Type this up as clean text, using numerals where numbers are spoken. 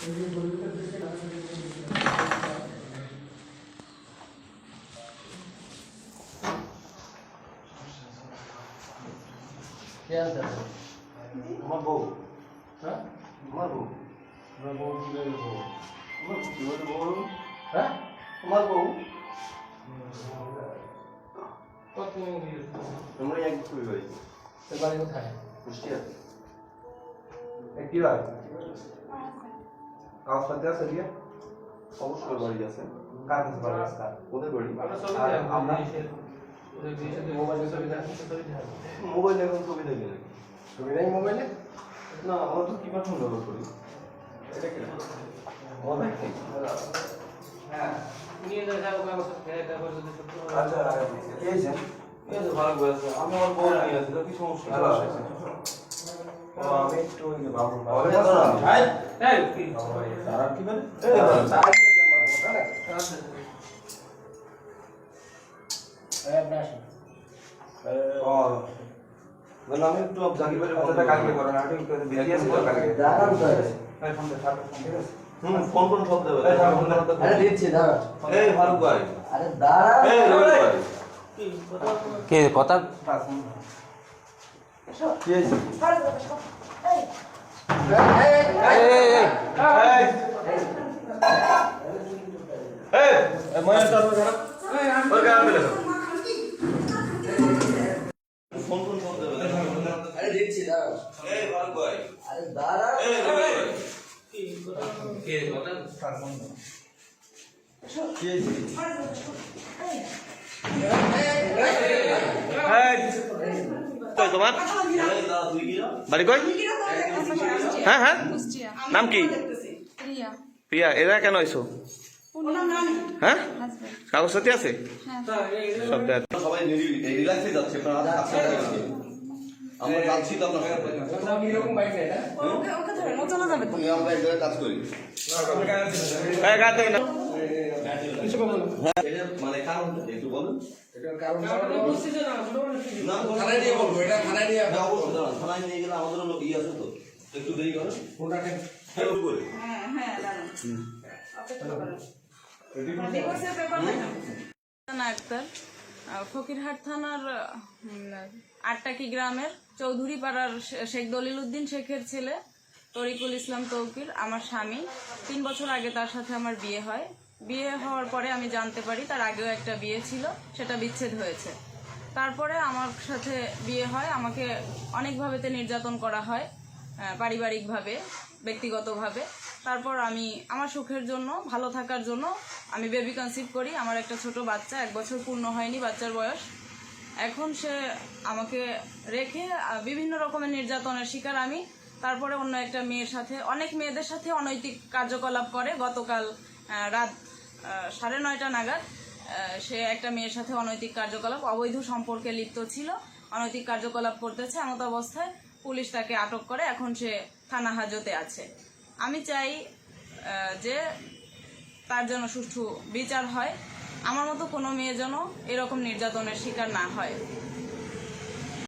কে আছে আমার বউ। হ্যাঁ আমার বউ। আমার বউ কি করে বউ আমার বউ। হ্যাঁ আমার বউ। কত আমরা এক বছর হয়েছে। তোর বাড়ি কোথায়? কুষ্টিয়া। কি হয় কাগজপাতি আছে দিয়া? অবশ্যই বাড়ি আছে। কার কাছে বাড়ি আছে? ওদের বাড়ি। আমরা মোবাইল এখন ছবি দেখি নাকি? ছবি নেই মোবাইলে? না, আমরা তো কিপ্যাড ফোন ব্যবহার করি। এটা কি মোবাইল কি? হ্যাঁ নিয়ে যাও কাগজ তারপর যদি আচ্ছা, কে আছে? এই তো ভালো বলেছে। আমি আমার বউ নিয়ে আছি, তো কি সমস্যা? ভালো আছে। আমি একটু ওই বাবু ভাই, এই কি তারা কি বলে এই তারা কি আমার কথা না এই আপনার বললাম আমি একটু জাকির ভাইয়ের কথাটা কালকে করো না, একটু বিজি আছি তো কালকে। দাঁড়ান তো এই ফোনটা থাক, ঠিক আছে? ফোন কোন শব্দ হবে? আরে দিচ্ছি দাঁড়ান এই ফারুক ভাই, আরে দাঁড়ান এই রবি ভাই, কে কথা কি হয়েছে? মনে তো ওর গান দিলে ফোন কোন শব্দ হবে? আরে দিচ্ছি দাঁড়ান এই ফারুক ভাই, আরে দাঁড়ান এই রবি ভাই, কে কথা কি হয়েছে? তোমার এই দাদা তুই কি না? বাড়ি কই? হ্যাঁ হ্যাঁ নাম কি? রিয়া প্রিয়া, এরা কেন আইছো? হ্যাঁ কাগজপাতি আছে সব দেখ। সবাই রিল্যাক্সে যাচ্ছে, আপনারা আচ্ছা আমরা যাচ্ছি তো আপনার সাথে। কি রকম বাইক এটা ওকে ধরেন ও চলে যাবে তো তুমি আমরা এক জায়গায় কাজ করি। এই গাতে না হ্যাঁ, এটা মানে কারণ একটু বলুন। এটার কারণ না, থানায় নিয়ে বলবো এটা থানায় নিয়ে না, অবশ্যই দাঁড়ান, থানায় নিয়ে গেলে আমাদেরও লোক আছে তো, একটু দেরি করেন। ফোনটাকে হ্যাঁ, ওই করে। হ্যাঁ দাঁড়ান অপেক্ষা করেন ডিভোর্সের পেপার দেখান না আক্তার ফকিরহাট থানার আটটাকি গ্রামের চৌধুরী পাড়ার শেখ দলিল উদ্দিন শেখের ছেলে তরিকুল ইসলাম তৌকির আমার স্বামী। 3 বছর আগে তার সাথে আমার বিয়ে হয়। বিয়ে হওয়ার পরে আমি জানতে পারি তার আগেও একটা বিয়ে ছিল, সেটা বিচ্ছেদ হয়েছে। তারপরে আমার সাথে বিয়ে হয়, আমাকে অনেকভাবে নির্যাতন করা হয়, পারিবারিকভাবে, ব্যক্তিগতভাবে। তারপর আমি আমার সুখের জন্য, ভালো থাকার জন্য আমি বেবি কনসিভ করি। আমার একটা ছোট বাচ্চা, 1 বছর পূর্ণ হয়নি বাচ্চার বয়স। এখন সে আমাকে রেখে বিভিন্ন রকমের নির্যাতনের শিকার আমি। তারপরে অন্য একটা মেয়ের সাথে, অনেক মেয়েদের সাথে অনৈতিক কার্যকলাপ করে। গতকাল রাত 9:30 নাগাদ সে একটা মেয়ের সাথে অনৈতিক কার্যকলাপ, অবৈধ সম্পর্কে লিপ্ত ছিল, অনৈতিক কার্যকলাপ করতেছে। এমত অবস্থায় পুলিশ তাকে আটক করে, এখন সে থানা হাজতে আছে। আমি চাই যে তার জন্য সুষ্ঠু বিচার হয়, আমার মতো কোনো মেয়ে যেন এরকম নির্যাতনের শিকার না হয়।